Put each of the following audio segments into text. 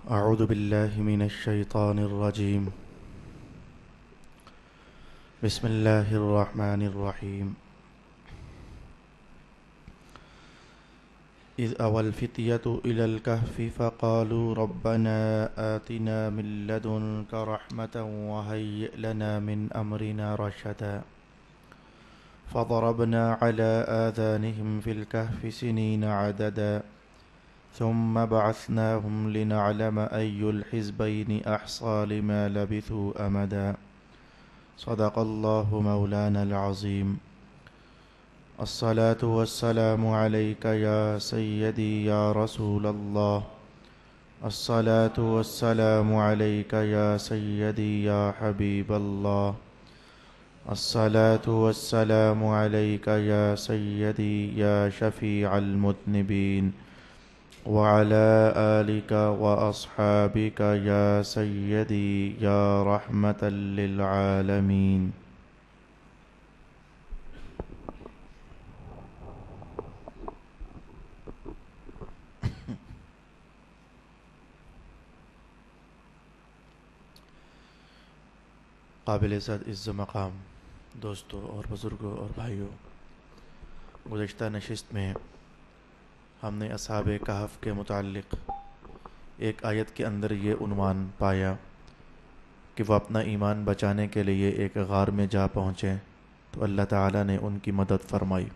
أعوذ بالله من الشيطان الرجيم. بسم الله الرحمن الرحيم. إذ أوى الفتية إلى الكهف فقالوا ربنا آتنا من لدنك رحمة وهيئ لنا من أمرنا رشدا فضربنا على آذانهم في الكهف سنين عددا ثم بعثناهم لنعلم أي الحزبين أحصى لما لبثوا أمدا. صدق الله مولانا العظيم. الصلاة والسلام عليك يا سيدي يا رسول الله. الصلاة والسلام عليك يا سيدي يا حبيب الله. الصلاة والسلام عليك يا سيدي يا شفيع المذنبين وعلى آلك وأصحابك يا سيدي يا رحمة للعالمين. قابل عزت مقام دوستوں اور بزرگوں اور بھائیوں، گزشتہ نشست میں ہم نے اصحاب کہف کے متعلق ایک آیت کے اندر یہ عنوان پایا کہ وہ اپنا ایمان بچانے کے لیے ایک غار میں جا پہنچے تو اللہ تعالیٰ نے ان کی مدد فرمائی،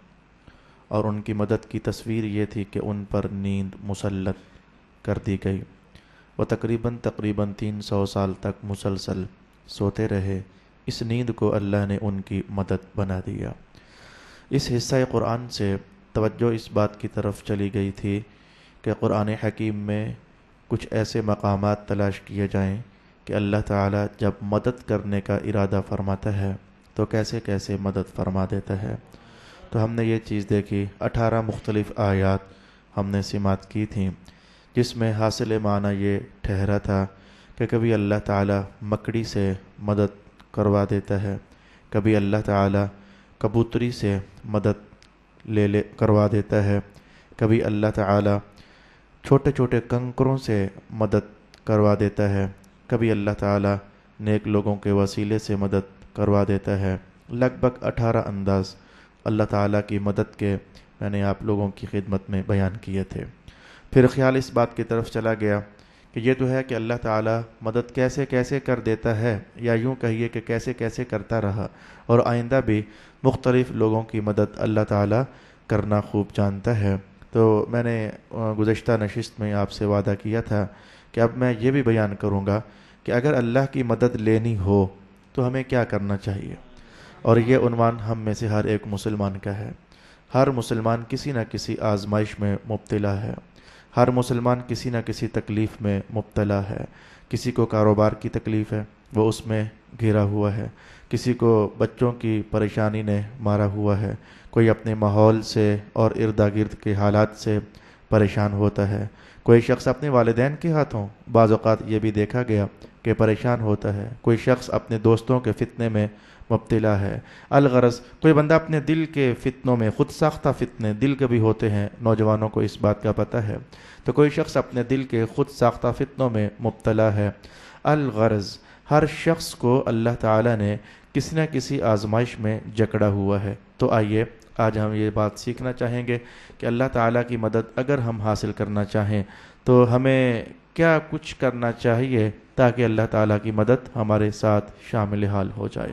اور ان کی مدد کی تصویر یہ تھی کہ ان پر نیند مسلط کر دی گئی۔ وہ تقریباً 300 سال تک مسلسل سوتے رہے۔ اس نیند کو اللہ نے ان کی مدد بنا دیا۔ اس حصہ قرآن سے توجہ اس بات کی طرف چلی گئی تھی کہ قرآن حکیم میں کچھ ایسے مقامات تلاش کیے جائیں کہ اللہ تعالیٰ جب مدد کرنے کا ارادہ فرماتا ہے تو کیسے کیسے مدد فرما دیتا ہے۔ تو ہم نے یہ چیز دیکھی، 18 مختلف آیات ہم نے سماعت کی تھیں، جس میں حاصل معنی یہ ٹھہرا تھا کہ کبھی اللہ تعالیٰ مکڑی سے مدد کروا دیتا ہے، کبھی اللہ تعالیٰ کبوتری سے مدد کروا دیتا ہے، کبھی اللہ تعالیٰ چھوٹے چھوٹے کنکروں سے مدد کروا دیتا ہے، کبھی اللہ تعالیٰ نیک لوگوں کے وسیلے سے مدد کروا دیتا ہے۔ لگ بھگ 18 انداز اللہ تعالیٰ کی مدد کے میں نے آپ لوگوں کی خدمت میں بیان کیے تھے۔ پھر خیال اس بات کی طرف چلا گیا کہ یہ تو ہے کہ اللہ تعالیٰ مدد کیسے کیسے کر دیتا ہے، یا یوں کہیے کہ کیسے کیسے کرتا رہا، اور آئندہ بھی مختلف لوگوں کی مدد اللہ تعالیٰ کرنا خوب جانتا ہے۔ تو میں نے گزشتہ نشست میں آپ سے وعدہ کیا تھا کہ اب میں یہ بھی بیان کروں گا کہ اگر اللہ کی مدد لینی ہو تو ہمیں کیا کرنا چاہیے، اور یہ عنوان ہم میں سے ہر ایک مسلمان کا ہے۔ ہر مسلمان کسی نہ کسی آزمائش میں مبتلا ہے، ہر مسلمان کسی نہ کسی تکلیف میں مبتلا ہے۔ کسی کو کاروبار کی تکلیف ہے، وہ اس میں گھرا ہوا ہے، کسی کو بچوں کی پریشانی نے مارا ہوا ہے، کوئی اپنے ماحول سے اور اردا گرد کے حالات سے پریشان ہوتا ہے، کوئی شخص اپنے والدین کے ہاتھوں بعض اوقات یہ بھی دیکھا گیا کہ پریشان ہوتا ہے، کوئی شخص اپنے دوستوں کے فتنے میں مبتلا ہے۔ الغرض کوئی بندہ اپنے دل کے فتنوں میں، خود ساختہ فتنے دل کے بھی ہوتے ہیں، نوجوانوں کو اس بات کا پتہ ہے، تو کوئی شخص اپنے دل کے خود ساختہ فتنوں میں مبتلا ہے۔ الغرض ہر شخص کو اللہ تعالیٰ نے کسی نہ کسی آزمائش میں جکڑا ہوا ہے۔ تو آئیے آج ہم یہ بات سیکھنا چاہیں گے کہ اللہ تعالیٰ کی مدد اگر ہم حاصل کرنا چاہیں تو ہمیں کیا کچھ کرنا چاہیے تاکہ اللہ تعالیٰ کی مدد ہمارے ساتھ شامل حال ہو جائے۔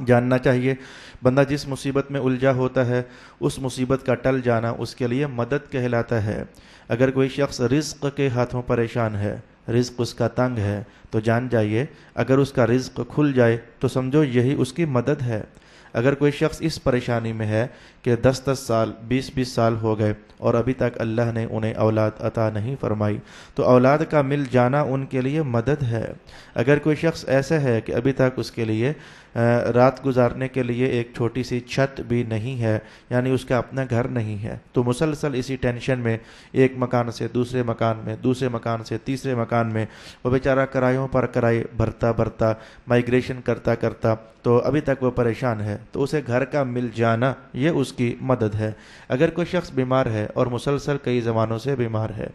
جاننا چاہیے بندہ جس مصیبت میں الجھا ہوتا ہے اس مصیبت کا ٹل جانا اس کے لیے مدد کہلاتا ہے۔ اگر کوئی شخص رزق کے ہاتھوں پریشان ہے، رزق اس کا تنگ ہے، تو جان جائیے اگر اس کا رزق کھل جائے تو سمجھو یہی اس کی مدد ہے۔ اگر کوئی شخص اس پریشانی میں ہے کہ 10 سال 20 سال ہو گئے اور ابھی تک اللہ نے انہیں اولاد عطا نہیں فرمائی، تو اولاد کا مل جانا ان کے لیے مدد ہے۔ اگر کوئی شخص ایسا ہے کہ ابھی تک اس کے لیے رات گزارنے کے لیے ایک چھوٹی سی چھت بھی نہیں ہے، یعنی اس کا اپنا گھر نہیں ہے، تو مسلسل اسی ٹینشن میں ایک مکان سے دوسرے مکان میں، دوسرے مکان سے تیسرے مکان میں وہ بیچارہ کرایوں پر کرائے بھرتا مائیگریشن کرتا تو ابھی تک وہ پریشان ہے، تو اسے گھر کا مل جانا یہ اس کی مدد ہے۔ اگر کوئی شخص بیمار ہے اور مسلسل کئی زمانوں سے بیمار ہے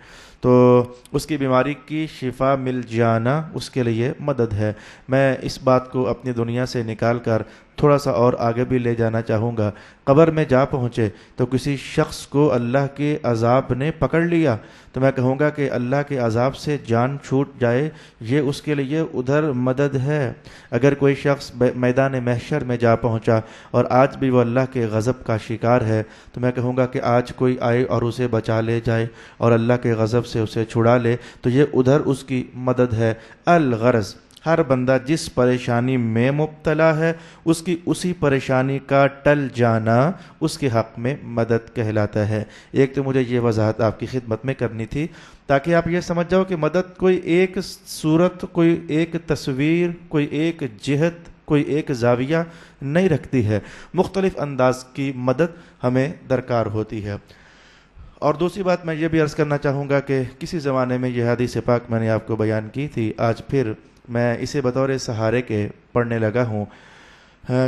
تو اس کی بیماری کی شفا مل جانا اس کے لیے مدد ہے۔ میں اس بات کو اپنی دنیا سے نکال کر تھوڑا سا اور آگے بھی لے جانا چاہوں گا۔ قبر میں جا پہنچے تو کسی شخص کو اللہ کے عذاب نے پکڑ لیا تو میں کہوں گا کہ اللہ کے عذاب سے جان چھوٹ جائے، یہ اس کے لیے ادھر مدد ہے۔ اگر کوئی شخص میدان محشر میں جا پہنچا اور آج بھی وہ اللہ کے غضب کا شکار ہے تو میں کہوں گا کہ آج کوئی آئے اور اسے بچا لے جائے اور اللہ کے غضب سے اسے چھڑا لے تو یہ ادھر اس کی مدد ہے۔ الغرض ہر بندہ جس پریشانی میں مبتلا ہے اس کی اسی پریشانی کا ٹل جانا اس کے حق میں مدد کہلاتا ہے۔ ایک تو مجھے یہ وضاحت آپ کی خدمت میں کرنی تھی تاکہ آپ یہ سمجھ جاؤ کہ مدد کوئی ایک صورت، کوئی ایک تصویر، کوئی ایک جہت، کوئی ایک زاویہ نہیں رکھتی ہے، مختلف انداز کی مدد ہمیں درکار ہوتی ہے۔ اور دوسری بات میں یہ بھی عرض کرنا چاہوں گا کہ کسی زمانے میں یہ حدیث پاک میں نے آپ کو بیان کی تھی، آج پھر میں اسے بطور سہارے کے پڑھنے لگا ہوں،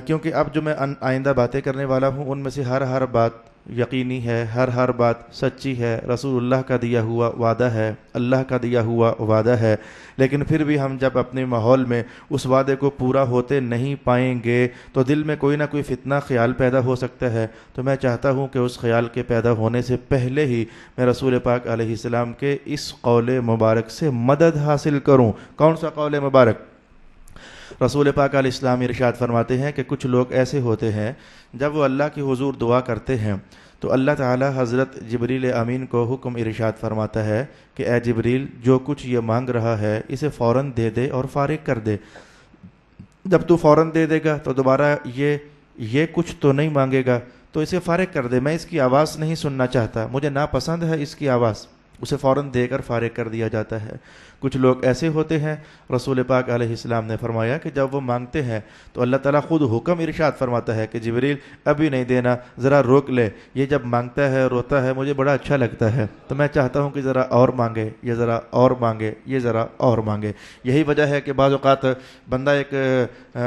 کیونکہ اب جو میں آئندہ باتیں کرنے والا ہوں ان میں سے ہر بات یقینی ہے، ہر بات سچی ہے، رسول اللہ کا دیا ہوا وعدہ ہے، اللہ کا دیا ہوا وعدہ ہے، لیکن پھر بھی ہم جب اپنے ماحول میں اس وعدے کو پورا ہوتے نہیں پائیں گے تو دل میں کوئی نہ کوئی فتنہ خیال پیدا ہو سکتا ہے۔ تو میں چاہتا ہوں کہ اس خیال کے پیدا ہونے سے پہلے ہی میں رسول پاک علیہ السلام کے اس قول مبارک سے مدد حاصل کروں۔ کون سا قول مبارک؟ رسول پاک علیہ السلام ارشاد فرماتے ہیں کہ کچھ لوگ ایسے ہوتے ہیں جب وہ اللہ کی حضور دعا کرتے ہیں تو اللہ تعالی حضرت جبریل امین کو حکم ارشاد فرماتا ہے کہ اے جبریل، جو کچھ یہ مانگ رہا ہے اسے فوراً دے دے اور فارغ کر دے۔ جب تو فوراً دے دے گا تو دوبارہ یہ کچھ تو نہیں مانگے گا، تو اسے فارغ کر دے، میں اس کی آواز نہیں سننا چاہتا، مجھے ناپسند ہے اس کی آواز، اسے فوراً دے کر فارغ کر دیا جاتا ہے۔ کچھ لوگ ایسے ہوتے ہیں، رسول پاک علیہ السلام نے فرمایا کہ جب وہ مانگتے ہیں تو اللہ تعالیٰ خود حکم ارشاد فرماتا ہے کہ جبریل ابھی نہیں دینا، ذرا روک لے، یہ جب مانگتا ہے روتا ہے مجھے بڑا اچھا لگتا ہے، تو میں چاہتا ہوں کہ ذرا اور مانگے، یہ ذرا اور مانگے، یہ ذرا اور مانگے۔ یہی وجہ ہے کہ بعض اوقات بندہ ایک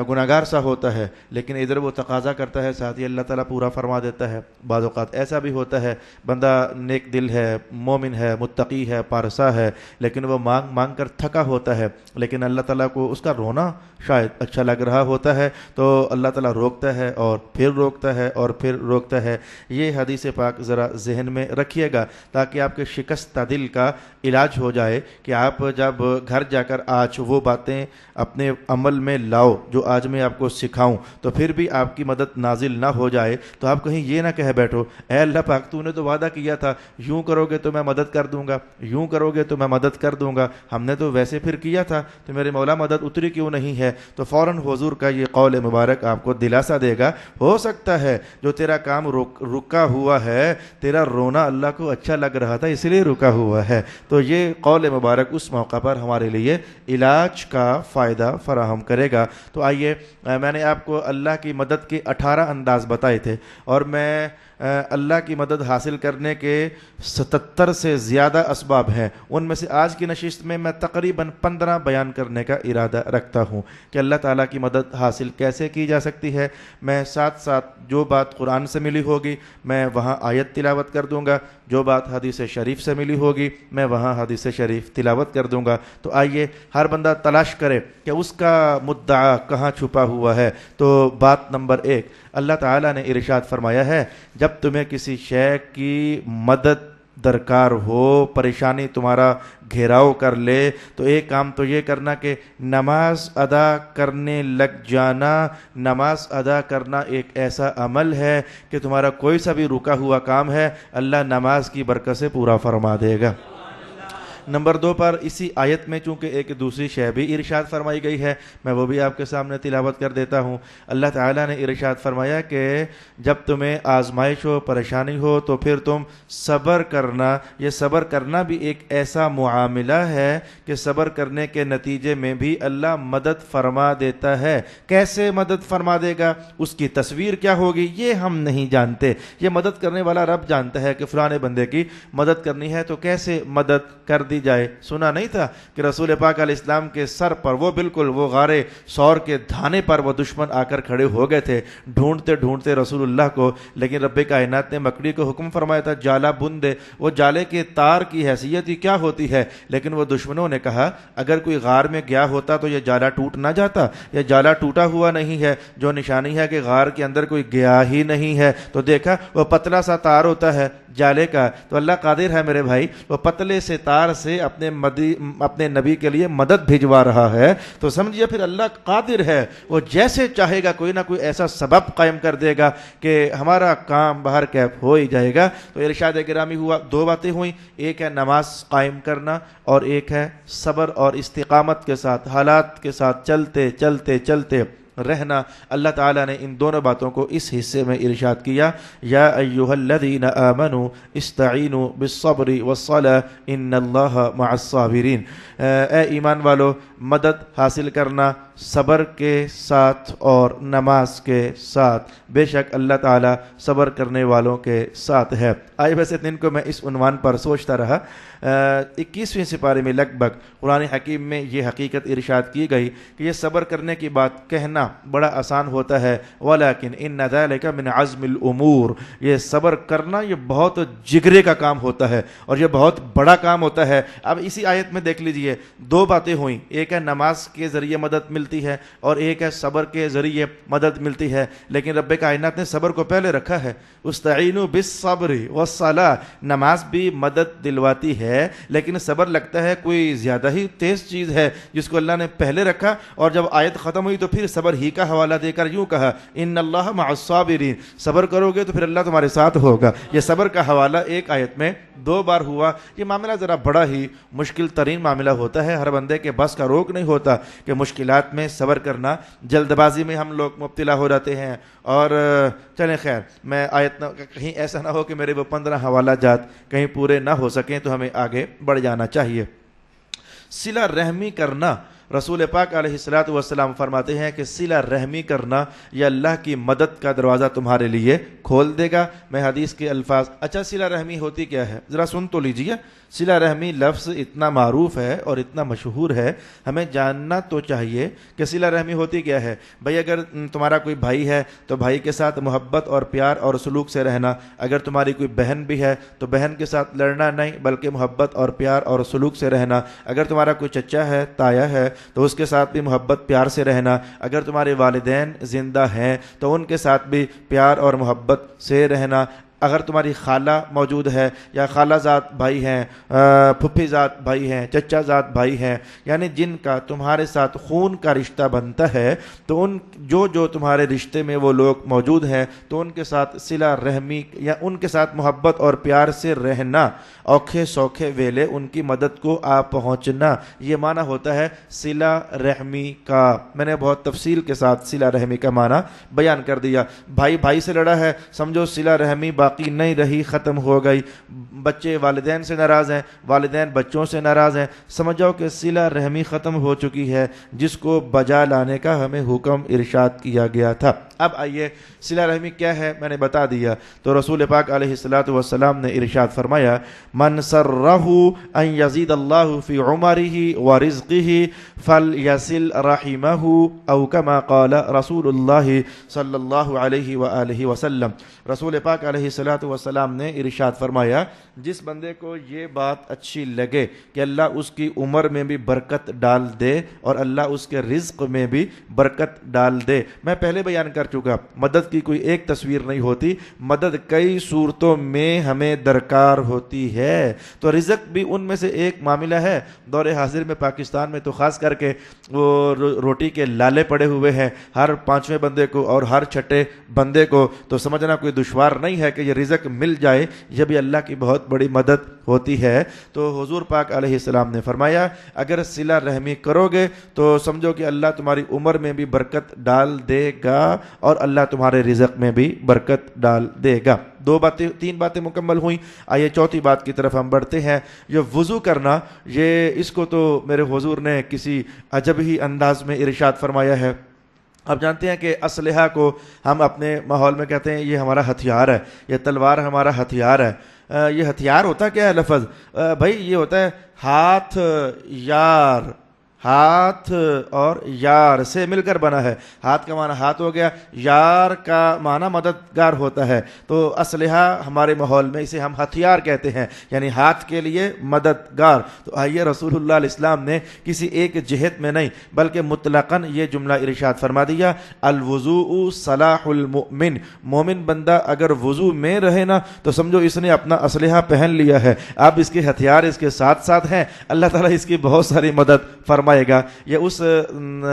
گناہگار سا ہوتا ہے لیکن ادھر وہ تقاضا کرتا ہے، ساتھ ہی اللہ تعالیٰ پورا فرما دیتا ہے۔ بعض اوقات ایسا بھی ہوتا ہے بندہ نیک دل ہے، مومن ہے، متقی ہے، پارسا ہے، لیکن وہ مانگ کر تھکا ہوتا ہے، لیکن اللہ تعالیٰ کو اس کا رونا شاید اچھا لگ رہا ہوتا ہے، تو اللہ تعالیٰ روکتا ہے اور پھر روکتا ہے اور پھر روکتا ہے۔ یہ حدیث پاک ذرا ذہن میں رکھیے گا تاکہ آپ کے شکستہ دل کا علاج ہو جائے کہ آپ جب گھر جا کر آج وہ باتیں اپنے عمل میں لاؤ جو آج میں آپ کو سکھاؤں، تو پھر بھی آپ کی مدد نازل نہ ہو جائے تو آپ کہیں یہ نہ کہہ بیٹھو اے اللہ پاک تو نے تو وعدہ کیا تھا یوں کرو گے تو میں مدد کر دوں گا، یوں کرو گے تو میں مدد کر دوں گا، ہم نے تو ویسے پھر کیا تھا تو میرے مولا مدد اتری کیوں نہیں ہے؟ تو فوراً حضور کا یہ قول مبارک آپ کو دلاسا دے گا، ہو سکتا ہے جو تیرا کام رکا ہوا ہے، تیرا رونا اللہ کو اچھا لگ رہا تھا اس لیے رکا ہوا ہے، تو یہ قول مبارک اس موقع پر ہمارے لیے علاج کا فائدہ فراہم کرے گا۔ تو آئیے، میں نے آپ کو اللہ کی مدد کے 18 انداز بتائے تھے اور میں اللہ کی مدد حاصل کرنے کے 77 سے زیادہ اسباب ہیں، ان میں سے آج کی نشست میں میں تقریباً 15 بیان کرنے کا ارادہ رکھتا ہوں کہ اللہ تعالیٰ کی مدد حاصل کیسے کی جا سکتی ہے۔ میں ساتھ ساتھ جو بات قرآن سے ملی ہوگی میں وہاں آیت تلاوت کر دوں گا، جو بات حدیث شریف سے ملی ہوگی میں وہاں حدیث شریف تلاوت کر دوں گا۔ تو آئیے ہر بندہ تلاش کرے کہ اس کا مدعا کہاں چھپا ہوا ہے۔ تو بات نمبر 1، اللہ تعالیٰ نے ارشاد فرمایا ہے جب تمہیں کسی شے کی مدد درکار ہو، پریشانی تمہارا گھیراؤ کر لے، تو ایک کام تو یہ کرنا کہ نماز ادا کرنے لگ جانا۔ نماز ادا کرنا ایک ایسا عمل ہے کہ تمہارا کوئی سا بھی رکا ہوا کام ہے اللہ نماز کی برکت سے پورا فرما دے گا۔ نمبر 2 پر اسی آیت میں چونکہ ایک دوسری شے بھی ارشاد فرمائی گئی ہے، میں وہ بھی آپ کے سامنے تلاوت کر دیتا ہوں۔ اللہ تعالیٰ نے ارشاد فرمایا کہ جب تمہیں آزمائش ہو، پریشانی ہو تو پھر تم صبر کرنا۔ یہ صبر کرنا بھی ایک ایسا معاملہ ہے کہ صبر کرنے کے نتیجے میں بھی اللہ مدد فرما دیتا ہے۔ کیسے مدد فرما دے گا، اس کی تصویر کیا ہوگی یہ ہم نہیں جانتے، یہ مدد کرنے والا رب جانتا ہے کہ فلاں بندے کی مدد کرنی ہے تو کیسے مدد کر دی دی جائے. سنا نہیں تھا کہ رسول پاک علیہ السلام کے سر پر وہ بالکل وہ غار سور کے دھانے پر وہ دشمن آ کر کھڑے ہو گئے تھے ڈھونڈتے ڈھونڈتے رسول اللہ کو, لیکن رب کائنات نے مکڑی کو حکم فرمایا تھا جالا بن دے. وہ جالے کے تار کی حیثیت ہی کیا ہوتی ہے, لیکن وہ دشمنوں نے کہا اگر کوئی غار میں گیا ہوتا تو یہ جالا ٹوٹ نہ جاتا. یہ جالا ٹوٹا ہوا نہیں ہے, جو نشانی ہے کہ غار کے اندر کوئی گیا ہی نہیں ہے. تو دیکھا وہ پتلا سا تار ہوتا ہے جالے کا, تو اللہ قادر ہے میرے بھائی, وہ پتلے سے تار سے اپنے نبی کے لیے مدد بھجوا رہا ہے. تو سمجھیے پھر اللہ قادر ہے, وہ جیسے چاہے گا کوئی نہ کوئی ایسا سبب قائم کر دے گا کہ ہمارا کام باہر کیف ہو ہی جائے گا. تو ارشاد گرامی ہوا, دو باتیں ہوئیں, ایک ہے نماز قائم کرنا اور ایک ہے صبر اور استقامت کے ساتھ حالات کے ساتھ چلتے چلتے چلتے رہنا. اللہ تعالیٰ نے ان دونوں باتوں کو اس حصے میں ارشاد کیا, یا ایھا الذین آمنوا استعینوا بالصبر والصلاۃ ان اللہ مع الصابرین. اے ایمان والو, مدد حاصل کرنا صبر کے ساتھ اور نماز کے ساتھ, بے شک اللہ تعالیٰ صبر کرنے والوں کے ساتھ ہے. آج ویسے دن کو میں اس عنوان پر سوچتا رہا. 21ویں سپارے میں لگ بھگ قرآن حکیم میں یہ حقیقت ارشاد کی گئی کہ یہ صبر کرنے کی بات کہنا بڑا آسان ہوتا ہے, ولیکن ان ذلک من عزم الامور, یہ صبر کرنا یہ بہت جگرے کا کام ہوتا ہے اور یہ بہت بڑا کام ہوتا ہے. اب اسی آیت میں دیکھ لیجئے, دو باتیں ہوئیں, ایک ہے نماز کے ذریعے مدد ملتی ہے اور ایک ہے صبر کے ذریعے مدد ملتی ہے, لیکن رب کائنات نے صبر کو پہلے رکھا ہے. استعینوا بالصبر والصلاۃ, نماز بھی مدد دلواتی ہے لیکن صبر لگتا ہے کوئی زیادہ ہی تیز چیز ہے جس کو اللہ نے پہلے رکھا, اور جب آیت ختم ہوئی تو پھر صبر ہی کا حوالہ دے کر یوں کہا ان اللہ مع الصابرین, صبر کرو گے تو پھر اللہ تمہارے ساتھ ہوگا. یہ صبر کا حوالہ ایک آیت میں دو بار ہوا. یہ معاملہ ذرا بڑا ہی مشکل ترین معاملہ ہوتا ہے, ہر بندے کے بس کا روک نہیں ہوتا کہ مشکلات میں صبر کرنا. جلد بازی میں ہم لوگ مبتلا ہو جاتے ہیں. اور چلیں خیر, میں آیت کہیں ایسا نہ ہو کہ میرے وہ 15 حوالہ جات کہیں پورے نہ ہو سکیں, تو ہمیں آگے بڑھ جانا چاہیے. صلہ رحمی کرنا, رسول پاک علیہ الصلوۃ والسلام فرماتے ہیں کہ صلہ رحمی کرنا یہ اللہ کی مدد کا دروازہ تمہارے لیے کھول دے گا. میں حدیث کے الفاظ, اچھا صلہ رحمی ہوتی کیا ہے ذرا سن تو لیجیے. صلہ رحمی لفظ اتنا معروف ہے اور اتنا مشہور ہے, ہمیں جاننا تو چاہیے کہ صلہ رحمی ہوتی کیا ہے. بھائی اگر تمہارا کوئی بھائی ہے تو بھائی کے ساتھ محبت اور پیار اور سلوک سے رہنا. اگر تمہاری کوئی بہن بھی ہے تو بہن کے ساتھ لڑنا نہیں بلکہ محبت اور پیار اور سلوک سے رہنا. اگر تمہارا کوئی چچا ہے, تایا ہے, تو اس کے ساتھ بھی محبت پیار سے رہنا. اگر تمہارے والدین زندہ ہیں تو ان کے ساتھ بھی پیار اور محبت سے رہنا. اگر تمہاری خالہ موجود ہے یا خالہ ذات بھائی ہیں, پھپھی ذات بھائی ہیں, چچا ذات بھائی ہیں, یعنی جن کا تمہارے ساتھ خون کا رشتہ بنتا ہے, تو ان جو تمہارے رشتے میں وہ لوگ موجود ہیں تو ان کے ساتھ صلہ رحمی یا ان کے ساتھ محبت اور پیار سے رہنا. اوکھے سوکھے ویلے ان کی مدد کو آ پہنچنا, یہ معنی ہوتا ہے صلہ رحمی کا. میں نے بہت تفصیل کے ساتھ صلہ رحمی کا معنی بیان کر دیا. بھائی بھائی سے لڑا ہے, سمجھو صلہ رحمی باقی نہیں رہی, ختم ہو گئی. بچے والدین سے ناراض ہیں, والدین بچوں سے ناراض ہیں, سمجھو کہ صلہ رحمی ختم ہو چکی ہے جس کو بجا لانے کا ہمیں حکم ارشاد کیا گیا تھا. اب آئیے صلہ رحمی کیا ہے میں نے بتا دیا. تو رسول پاک علیہ الصلوۃ والسلام نے ارشاد فرمایا, من سرہ ان یزید اللہ فی عمرہ ورزقہ فلیصل رحمہ او کما قال رسول اللہ صلی اللہ علیہ وآلہ وسلم. رسول پاک علیہ الصلوۃ والسلام نے ارشاد فرمایا, جس بندے کو یہ بات اچھی لگے کہ اللہ اس کی عمر میں بھی برکت ڈال دے اور اللہ اس کے رزق میں بھی برکت ڈال دے. میں پہلے بیان کر چکا, مدد کی کوئی ایک تصویر نہیں ہوتی, مدد کئی صورتوں میں ہمیں درکار ہوتی ہے. تو رزق بھی ان میں سے ایک معاملہ ہے. دور حاضر میں پاکستان میں تو خاص کر کے وہ روٹی کے لالے پڑے ہوئے ہیں ہر 5ویں بندے کو اور ہر 6ٹھے بندے کو. تو سمجھنا کوئی دشوار نہیں ہے کہ یہ رزق مل جائے, یہ بھی اللہ کی بہت بڑی مدد ہوتی ہے. تو حضور پاک علیہ السلام نے فرمایا, اگر صلہ رحمی کرو گے تو سمجھو کہ اللہ تمہاری عمر میں بھی برکت ڈال دے گا اور اللہ تمہارے رزق میں بھی برکت ڈال دے گا. 3 باتیں مکمل ہوئیں. آئیے چوتھی بات کی طرف ہم بڑھتے ہیں. یہ وضو کرنا, یہ اس کو تو میرے حضور نے کسی عجب ہی انداز میں ارشاد فرمایا ہے. آپ جانتے ہیں کہ اسلحہ کو ہم اپنے ماحول میں کہتے ہیں یہ ہمارا ہتھیار ہے, یہ تلوار ہمارا ہتھیار ہے. یہ ہتھیار ہوتا کیا ہے لفظ؟ بھائی یہ ہوتا ہے ہاتھ یار، ہاتھ اور یار سے مل کر بنا ہے. ہاتھ کا معنی ہاتھ ہو گیا، یار کا معنی مددگار ہوتا ہے. تو اسلحہ ہمارے ماحول میں اسے ہم ہتھیار کہتے ہیں، یعنی ہاتھ کے لیے مددگار. تو آئیے رسول اللہ علیہ السلام نے کسی ایک جہت میں نہیں بلکہ مطلقاً یہ جملہ ارشاد فرما دیا، الوضوء صلاح المؤمن. مومن بندہ اگر وضو میں رہے نا تو سمجھو اس نے اپنا اسلحہ پہن لیا ہے. اب اس کے ہتھیار اس کے ساتھ ساتھ ہیں، اللہ تعالیٰ اس کی بہت ساری مدد فرمائے گا. یہ اس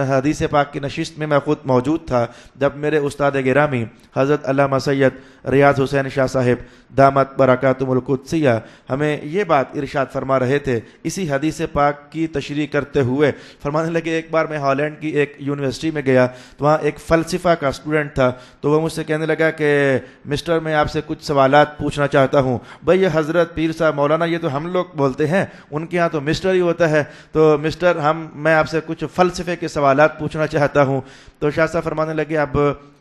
حدیث پاک کی نشست میں خود موجود تھا جب میرے استاد گرامی حضرت علامہ سید ریاض حسین شاہ صاحب دامت برکاتہم القدسیہ ہمیں یہ بات ارشاد فرما رہے تھے. اسی حدیث پاک کی تشریح کرتے ہوئے فرمانے لگے، ایک بار میں ہالینڈ کی ایک یونیورسٹی میں گیا تو وہاں ایک فلسفہ کا اسٹوڈنٹ تھا. تو وہ مجھ سے کہنے لگا کہ مسٹر میں آپ سے کچھ سوالات پوچھنا چاہتا ہوں. بھئی یہ حضرت پیر صاحب مولانا یہ تو ہم لوگ بولتے ہیں، ان کے ہاں تو مسٹر ہی ہوتا ہے. تو مسٹر میں آپ سے کچھ فلسفے کے سوالات پوچھنا چاہتا ہوں. تو شاہ صاحب فرمانے لگے، اب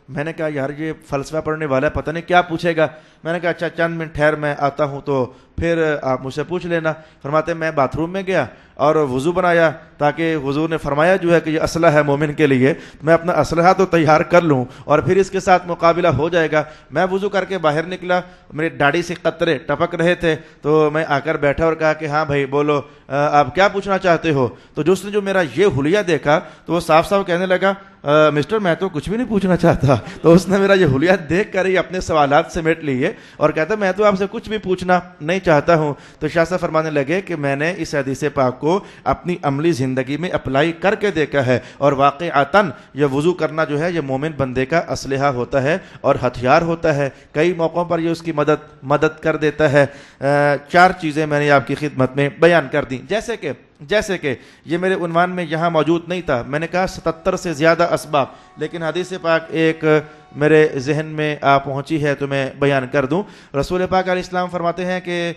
میں نے کہا یار یہ فلسفہ پڑھنے والا ہے، پتہ نہیں کیا پوچھے گا. میں نے کہا اچھا چند منٹ ٹھہر میں آتا ہوں تو پھر آپ مجھ سے پوچھ لینا. فرماتے میں باتھ روم میں گیا اور وضو بنایا تاکہ حضور نے فرمایا جو ہے کہ یہ اسلحہ ہے مومن کے لیے، میں اپنا اسلحہ تو تیار کر لوں اور پھر اس کے ساتھ مقابلہ ہو جائے گا. میں وضو کر کے باہر نکلا، میری داڑھی سے قطرے ٹپک رہے تھے تو میں آ کر بیٹھا اور کہا کہ ہاں بھائی بولو آپ کیا پوچھنا چاہتے ہو. تو جو اس نے جو میرا یہ حلیہ دیکھا تو وہ صاف صاف کہنے لگا مسٹر میں تو کچھ بھی نہیں پوچھنا چاہتا. تو اس نے میرا یہ حلیہ دیکھ کر ہی اپنے سوالات سمیٹ لیے اور کہتا میں تو آپ سے کچھ بھی پوچھنا نہیں چاہتا ہوں. تو شاہ صاحب فرمانے لگے کہ میں نے اس حدیث پاک کو اپنی عملی زندگی میں اپلائی کر کے دیکھا ہے اور واقعتاً یہ وضو کرنا جو ہے یہ مومن بندے کا اسلحہ ہوتا ہے اور ہتھیار ہوتا ہے. کئی موقعوں پر یہ اس کی مدد کر دیتا ہے. 4 چیزیں میں نے آپ کی خدمت میں بیان کر دیں. جیسے کہ یہ میرے عنوان میں یہاں موجود نہیں تھا، میں نے کہا 77 سے زیادہ اسباب، لیکن حدیث پاک ایک میرے ذہن میں پہنچی ہے تو میں بیان کر دوں. رسول پاک علیہ السلام فرماتے ہیں کہ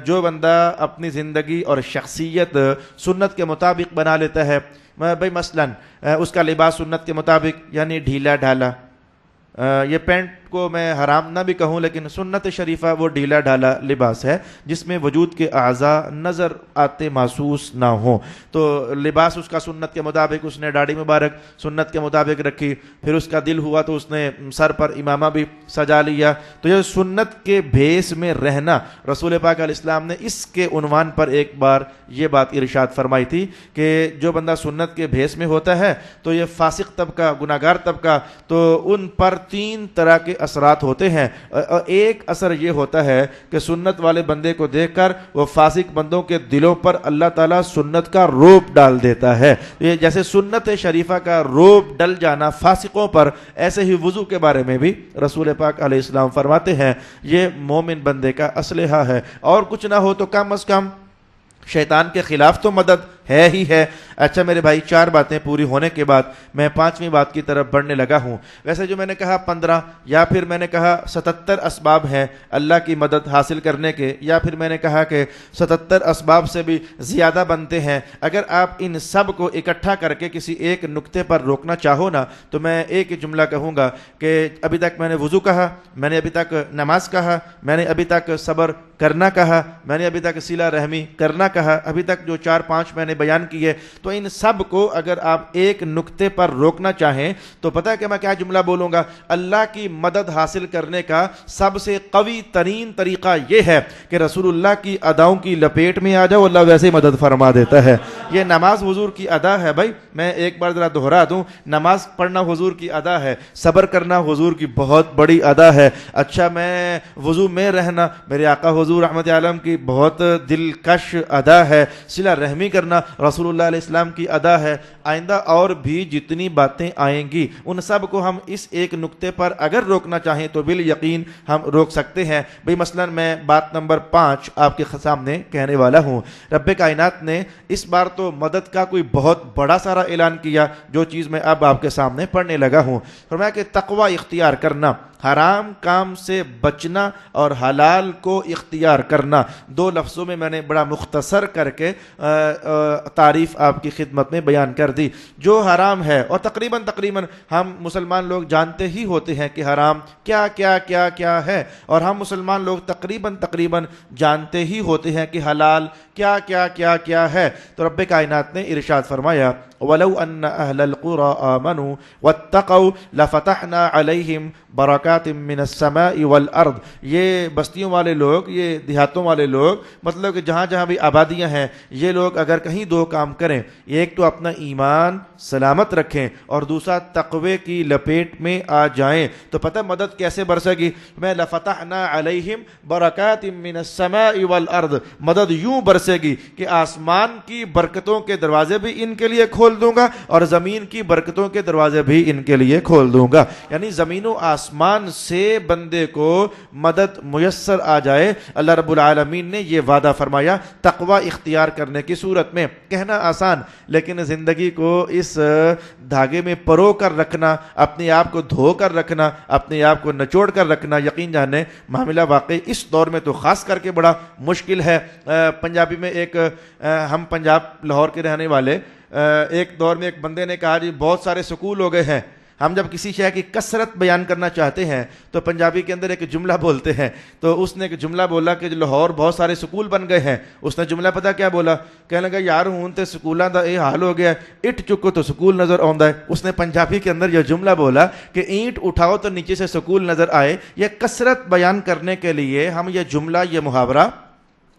جو بندہ اپنی زندگی اور شخصیت سنت کے مطابق بنا لیتا ہے، بھائی مثلاً اس کا لباس سنت کے مطابق یعنی ڈھیلا ڈھالا، یہ پینٹ کو میں حرام نہ بھی کہوں لیکن سنت شریفہ وہ ڈھیلا ڈھالا لباس ہے جس میں وجود کے اعضاء نظر آتے محسوس نہ ہوں. تو لباس اس کا سنت کے مطابق، اس نے داڑھی مبارک سنت کے مطابق رکھی، پھر اس کا دل ہوا تو اس نے سر پر امامہ بھی سجا لیا. تو یہ سنت کے بھیس میں رہنا، رسول پاک علیہ السلام نے اس کے عنوان پر ایک بار یہ بات ارشاد فرمائی تھی کہ جو بندہ سنت کے بھیس میں ہوتا ہے تو یہ فاسق طبقہ، گناہگار طبقہ، تو ان پر 3 طرح کے اثرات ہوتے ہیں. ایک اثر یہ ہوتا ہے کہ سنت والے بندے کو دیکھ کر وہ فاسق بندوں کے دلوں پر اللہ تعالیٰ سنت کا روب ڈال دیتا ہے. یہ جیسے سنت شریفہ کا روب ڈل جانا فاسقوں پر، ایسے ہی وضو کے بارے میں بھی رسول پاک علیہ السلام فرماتے ہیں یہ مومن بندے کا اسلحہ ہے. اور کچھ نہ ہو تو کم از کم شیطان کے خلاف تو مدد ہے ہی ہے. اچھا میرے بھائی 4 باتیں پوری ہونے کے بعد میں 5ویں بات کی طرف بڑھنے لگا ہوں. ویسے جو میں نے کہا 15 یا پھر میں نے کہا 77 اسباب ہیں اللہ کی مدد حاصل کرنے کے، یا پھر میں نے کہا کہ 77 اسباب سے بھی زیادہ بنتے ہیں. اگر آپ ان سب کو اکٹھا کر کے کسی ایک نقطے پر روکنا چاہو نا تو میں ایک ہی جملہ کہوں گا کہ ابھی تک میں نے وضو کہا، میں نے ابھی تک نماز کہا، میں نے ابھی تک صبر کرنا کہا، میں نے ابھی تک صلہ رحمی کرنا کہا، ابھی تک جو 4-5 میں نے بیان کیے. تو ان سب کو اگر آپ ایک نقطے پر روکنا چاہیں تو پتہ ہے کہ میں کیا جملہ بولوں گا؟ اللہ کی مدد حاصل کرنے کا سب سے قوی ترین طریقہ یہ ہے کہ رسول اللہ کی اداؤں کی لپیٹ میں آ جاؤ، اللہ ویسے ہی مدد فرما دیتا ہے. یہ نماز حضور کی ادا ہے. بھائی میں ایک بار ذرا دہرا دوں، نماز پڑھنا حضور کی ادا ہے، صبر کرنا حضور کی بہت بڑی ادا ہے. اچھا میں وضو میں رہنا میرے آقا حضور رحمت عالم کی بہت دلکش ادا ہے. صلہ رحمی کرنا رسول اللہ علیہ السلام کی ادا ہے. آئندہ اور بھی جتنی باتیں آئیں گی ان سب کو ہم اس ایک نقطے پر اگر روکنا چاہیں تو بالیقین ہم روک سکتے ہیں. بھئی مثلا میں بات نمبر 5 آپ کے سامنے کہنے والا ہوں. رب کائنات نے اس بار تو مدد کا کوئی بہت بڑا سارا اعلان کیا، جو چیز میں اب آپ کے سامنے پڑھنے لگا ہوں. فرمایا کہ تقوی اختیار کرنا حرام کام سے بچنا اور حلال کو اختیار کرنا. دو لفظوں میں نے بڑا مختصر کر کے تعریف آپ کی خدمت میں بیان کر دی. جو حرام ہے، اور تقریباً ہم مسلمان لوگ جانتے ہی ہوتے ہیں کہ حرام کیا کیا کیا کیا ہے، اور ہم مسلمان لوگ تقریباً جانتے ہی ہوتے ہیں کہ حلال کیا کیا کیا کیا ہے. تو رب کائنات نے ارشاد فرمایا وَلَوْ أَنَّ أَهْلَ الْقُرَىٰ آمَنُوا وَاتَّقَوْا لَفَتَحْنَا عَلَيْهِمْ بَرَكَاتٍ مِّنَ السَّمَاءِ وَالْأَرْضِ. یہ بستیوں والے لوگ، یہ دیہاتوں والے لوگ، مطلب کہ جہاں جہاں بھی آبادیاں ہیں، یہ لوگ اگر کہیں دو کام کریں، ایک تو اپنا ایمان سلامت رکھیں اور دوسرا تقوی کی لپیٹ میں آ جائیں، تو پتہ مدد کیسے برسے گی؟ میں لَفَتَحْنَا عَلَيْهِمْ بَرَكَاتٍ مِّنَ السَّمَاءِ وَالْأَرْضِ، مدد یوں برسے گی کہ آسمان کی برکتوں کے دروازے بھی ان کے لیے کھول دوں گا اور زمین کی برکتوں کے دروازے بھی ان کے لیے کھول دوں گا. یعنی زمین و آسمان سے بندے کو مدد میسر آ جائے. اللہ رب العالمین نے یہ وعدہ فرمایا تقوی اختیار کرنے کی صورت میں. کہنا آسان، لیکن زندگی کو اس دھاگے میں پرو کر رکھنا، اپنے آپ کو دھو کر رکھنا، اپنے آپ کو نچوڑ کر رکھنا، یقین جانے معاملہ واقعی اس دور میں تو خاص کر کے بڑا مشکل ہے. پنجابی میں ایک، ہم پنجاب لاہور کے رہنے والے، ایک دور میں ایک بندے نے کہا جی بہت سارے سکول ہو گئے ہیں. ہم جب کسی شے کی کثرت بیان کرنا چاہتے ہیں تو پنجابی کے اندر ایک جملہ بولتے ہیں. تو اس نے ایک جملہ بولا کہ لاہور بہت سارے سکول بن گئے ہیں. اس نے جملہ پتہ کیا بولا؟ کہنے لگا یار ہوں تے سکولاں دا یہ حال ہو گیا، اٹ چکو تو سکول نظر آندا ہے. اس نے پنجابی کے اندر یہ جملہ بولا کہ اینٹ اٹھاؤ تو نیچے سے سکول نظر آئے. یہ کثرت بیان کرنے کے لیے ہم یہ جملہ، یہ محاورہ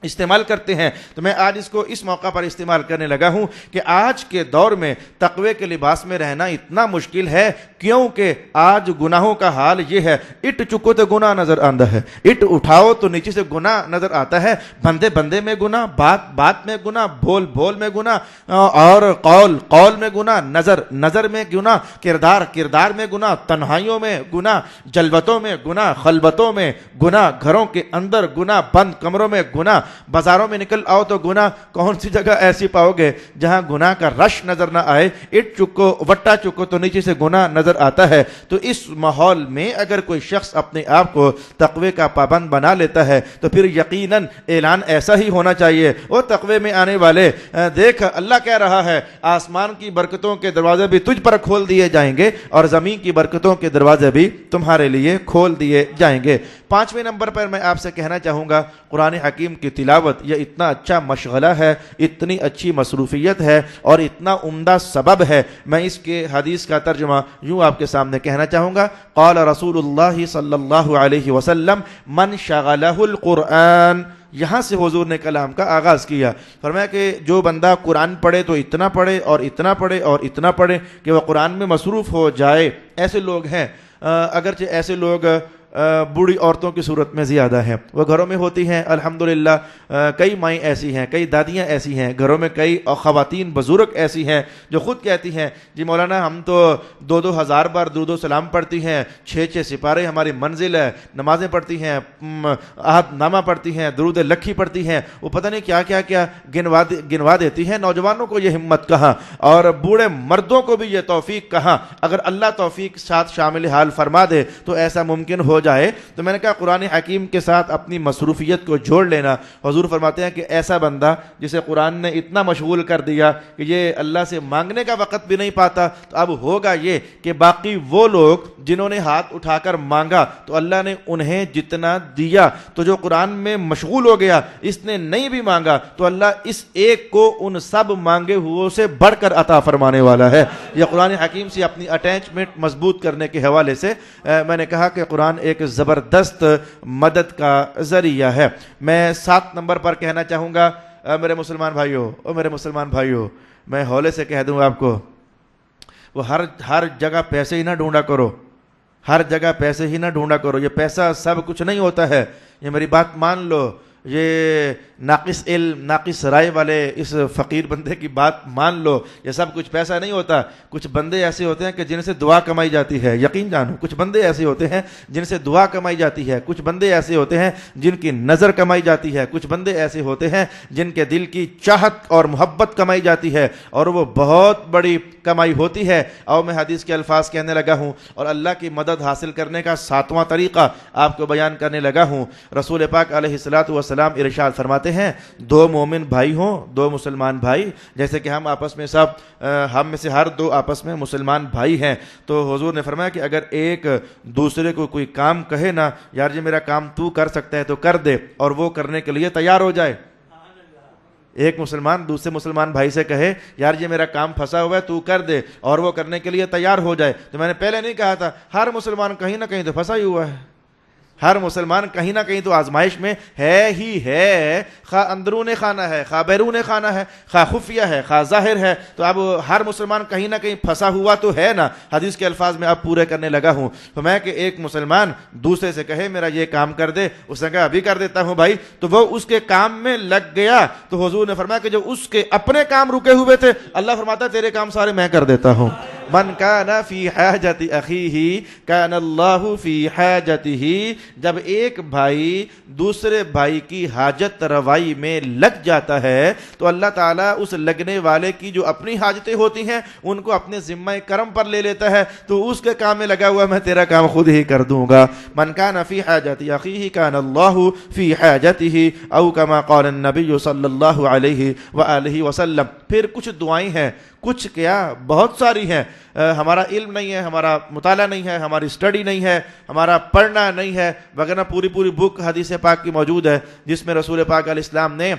استعمال کرتے ہیں. تو میں آج اس کو اس موقع پر استعمال کرنے لگا ہوں کہ آج کے دور میں تقوی کے لباس میں رہنا اتنا مشکل ہے، کیونکہ آج گناہوں کا حال یہ ہے، اٹ چکو تو گناہ نظر آتا ہے، اٹ اٹھاؤ تو نیچے سے گناہ نظر آتا ہے. بندے بندے میں گناہ، بات بات میں گناہ، بول بول میں گناہ، اور قول قول میں گناہ، نظر نظر میں گناہ، کردار کردار میں گناہ، تنہائیوں میں گناہ، جلوتوں میں گناہ، خلوتوں میں گناہ، گھروں کے اندر گناہ، بند کمروں میں گناہ، بازاروں میں نکل آؤ تو گناہ. کون سی جگہ ایسی پاؤ گے جہاں گناہ کا رش نظر نہ آئے؟ اٹ چکو وٹا چکو تو نیچے سے گناہ نظر آتا ہے. تو اس ماحول میں اگر کوئی شخص اپنے آپ کو تقوی کا پابند بنا لیتا ہے تو پھر یقیناً اعلان ایسا ہی ہونا چاہیے، وہ تقوی میں آنے والے دیکھ اللہ کہہ رہا ہے آسمان کی برکتوں کے دروازے بھی تجھ پر کھول دیے جائیں گے اور زمین کی برکتوں کے دروازے بھی تمہارے لیے کھول دیے جائیں گے. 5ویں نمبر پر میں آپ سے کہنا چاہوں گا قرآن حکیم کی تلاوت یہ اتنا اچھا مشغلہ ہے، اتنی اچھی مصروفیت ہے اور اتنا عمدہ سبب ہے. میں اس کے حدیث کا ترجمہ یوں آپ کے سامنے کہنا چاہوں گا. قال رسول اللہ صلی اللہ علیہ وسلم من شغلہ القرآن. یہاں سے حضور نے کلام کا آغاز کیا. فرمایا کہ جو بندہ قرآن پڑھے تو اتنا پڑھے اور اتنا پڑھے اور اتنا پڑھے کہ وہ قرآن میں مصروف ہو جائے. ایسے لوگ ہیں، اگرچہ ایسے لوگ بوڑھی عورتوں کی صورت میں زیادہ ہیں، وہ گھروں میں ہوتی ہیں الحمدللہ. کئی مائیں ایسی ہیں، کئی دادیاں ایسی ہیں گھروں میں، کئی خواتین بزرگ ایسی ہیں جو خود کہتی ہیں جی مولانا ہم تو 2,000 بار درود و سلام پڑھتی ہیں، 6 سپارے ہماری منزل ہے، نمازیں پڑھتی ہیں، عہد نامہ پڑھتی ہیں، درود لکھی پڑھتی ہیں، وہ پتہ نہیں کیا کیا کیا گنوا دیتی ہیں. نوجوانوں کو یہ ہمت کہاں اور بوڑھے مردوں کو بھی یہ توفیق کہاں؟ اگر اللہ توفیق ساتھ شامل حال فرما دے تو ایسا ممکن ہو جائے. تو میں نے کہا قرآن حکیم کے ساتھ اپنی مصروفیت کو جوڑ لینا. حضور فرماتے ہیں کہ ایسا بندہ جسے قرآن نے اتنا مشغول کر دیا کہ یہ اللہ سے مانگنے کا وقت بھی نہیں پاتا، تو اب ہوگا یہ کہ باقی وہ لوگ جنہوں نے ہاتھ اٹھا کر مانگا تو اللہ نے انہیں جتنا دیا. تو جو قرآن میں مشغول ہو گیا، اس نے نہیں بھی مانگا تو اللہ اس ایک کو ان سب مانگے ہوئے سے بڑھ کر عطا فرمانے والا ہے. یہ قرآن حکیم سے اپنی اٹیچمنٹ مضبوط کرنے کے حوالے سے میں نے کہا کہ قرآن ایک زبردست مدد کا ذریعہ ہے. میں 7 نمبر پر کہنا چاہوں گا میرے مسلمان بھائیوں، میں ہولے سے کہہ دوں آپ کو، وہ ہر جگہ پیسے ہی نہ ڈھونڈا کرو، ہر جگہ پیسے ہی نہ ڈھونڈا کرو. یہ پیسہ سب کچھ نہیں ہوتا ہے، یہ میری بات مان لو. یہ ناقص علم ناقص رائے والے اس فقیر بندے کی بات مان لو، یہ سب کچھ پیسہ نہیں ہوتا. کچھ بندے ایسے ہوتے ہیں کہ جن سے دعا کمائی جاتی ہے، یقین جانو. کچھ بندے ایسے ہوتے ہیں جن سے دعا کمائی جاتی ہے. کچھ بندے ایسے ہوتے ہیں جن کی نظر کمائی جاتی ہے. کچھ بندے ایسے ہوتے ہیں جن کے دل کی چاہت اور محبت کمائی جاتی ہے، اور وہ بہت بڑی کمائی ہوتی ہے. اور میں حدیث کے الفاظ کہنے لگا ہوں اور اللہ کی مدد حاصل کرنے کا 7واں طریقہ آپ کو بیان کرنے لگا ہوں. رسول پاک علیہ الصلوۃ والسلام ارشاد فرماتے ہیں، دو مومن بھائی ہوں، دو مسلمان بھائی، جیسے کہ ہم آپس میں ہم میں سے ہر دو آپس میں مسلمان بھائی ہیں. تو حضور نے فرمایا کہ اگر ایک دوسرے کو کوئی کام کہے نا، یار یہ میرا کام تو کر سکتا ہے تو کر دے، اور وہ کرنے کے لیے تیار ہو جائے. ایک مسلمان دوسرے مسلمان بھائی سے کہے، یار یہ میرا کام پھنسا ہوا ہے تو کر دے، اور وہ کرنے کے لیے تیار ہو جائے. تو میں نے پہلے نہیں کہا تھا، ہر مسلمان کہیں نہ کہیں تو پھنسا ہی ہوا ہے. ہر مسلمان کہیں نہ کہیں تو آزمائش میں ہے ہی ہے، خواہ اندرون خانہ ہے، خواہ بیرون خانہ ہے، خواہ خفیہ ہے، خواہ ظاہر ہے. تو اب ہر مسلمان کہیں نہ کہیں پھنسا ہوا تو ہے نا. حدیث کے الفاظ میں اب پورے کرنے لگا ہوں. تو میں کہ ایک مسلمان دوسرے سے کہے میرا یہ کام کر دے، اس نے کہا ابھی کر دیتا ہوں بھائی، تو وہ اس کے کام میں لگ گیا. تو حضور نے فرمایا کہ جو اس کے اپنے کام رکے ہوئے تھے، اللہ فرماتا ہے تیرے کام سارے میں کر دیتا ہوں. من کان فی حاجت اخیہ کان اللہ فی حاجتہ. جب ایک بھائی دوسرے بھائی کی حاجت روائی میں لگ جاتا ہے تو اللہ تعالیٰ اس لگنے والے کی جو اپنی حاجتیں ہوتی ہیں ان کو اپنے ذمہ کرم پر لے لیتا ہے. تو اس کے کام میں لگا ہوا میں تیرا کام خود ہی کر دوں گا. من کان فی حاجت اخیہ کان اللہ فی حاجتہ، او کما قال النبی صلی اللہ علیہ وآلہ وسلم. پھر کچھ دعائیں ہیں، کچھ کیا بہت ساری ہیں. ہمارا علم نہیں ہے، ہمارا مطالعہ نہیں ہے، ہماری اسٹڈی نہیں ہے، ہمارا پڑھنا نہیں ہے، وغیرہ پوری بک حدیث پاک کی موجود ہے جس میں رسول پاک علیہ السلام نے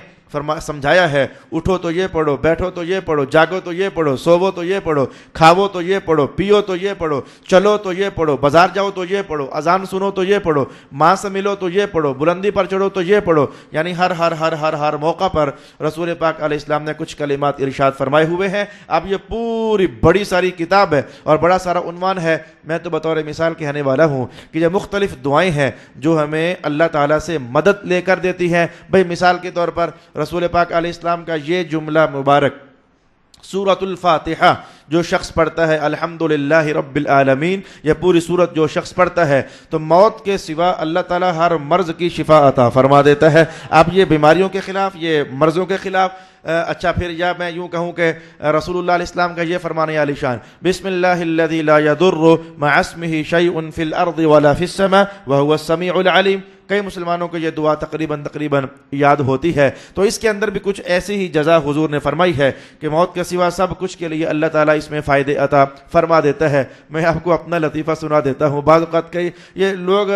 سمجھایا ہے. اٹھو تو یہ پڑھو، بیٹھو تو یہ پڑھو، جاگو تو یہ پڑھو، سوو تو یہ پڑھو، کھاو تو یہ پڑھو، پیو تو یہ پڑھو، چلو تو یہ پڑھو، بازار جاؤ تو یہ پڑھو، اذان سنو تو یہ پڑھو، ماں سے ملو تو یہ پڑھو، بلندی پر چڑھو تو یہ پڑھو. یعنی ہر ہر ہر ہر ہر موقع پر رسول پاک علیہ السلام نے کچھ کلمات ارشاد فرمائے ہوئے ہیں. اب یہ پوری بڑی ساری کتاب ہے اور بڑا سارا عنوان ہے. میں تو بطور مثال کہنے والا ہوں کہ یہ مختلف دعائیں ہیں جو ہمیں اللہ تعالیٰ سے مدد لے کر دیتی ہیں. بھئی مثال کے طور پر رسول پاک علیہ السلام کا یہ جملہ مبارک، سورۃ الفاتحہ جو شخص پڑھتا ہے الحمدللہ رب العالمین، یہ پوری سورت جو شخص پڑھتا ہے تو موت کے سوا اللہ تعالیٰ ہر مرض کی شفا عطا فرما دیتا ہے. اب یہ بیماریوں کے خلاف، یہ مرضوں کے خلاف. اچھا پھر یا میں یوں کہوں کہ رسول اللہ علیہ السلام کا یہ فرمان عالی شان، بسم اللہ الذی لا یضر مع اسمہ شیء فی الارض ولا فی السماء وہو السمیع العلیم. کئی مسلمانوں کو یہ دعا تقریباً یاد ہوتی ہے. تو اس کے اندر بھی کچھ ایسی ہی جزا حضور نے فرمائی ہے کہ موت کے سوا سب کچھ کے لیے اللہ تعالیٰ اس میں فائدے عطا فرما دیتا ہے. میں آپ کو اپنا لطیفہ سنا دیتا ہوں. بعض اوقات کئی یہ لوگ،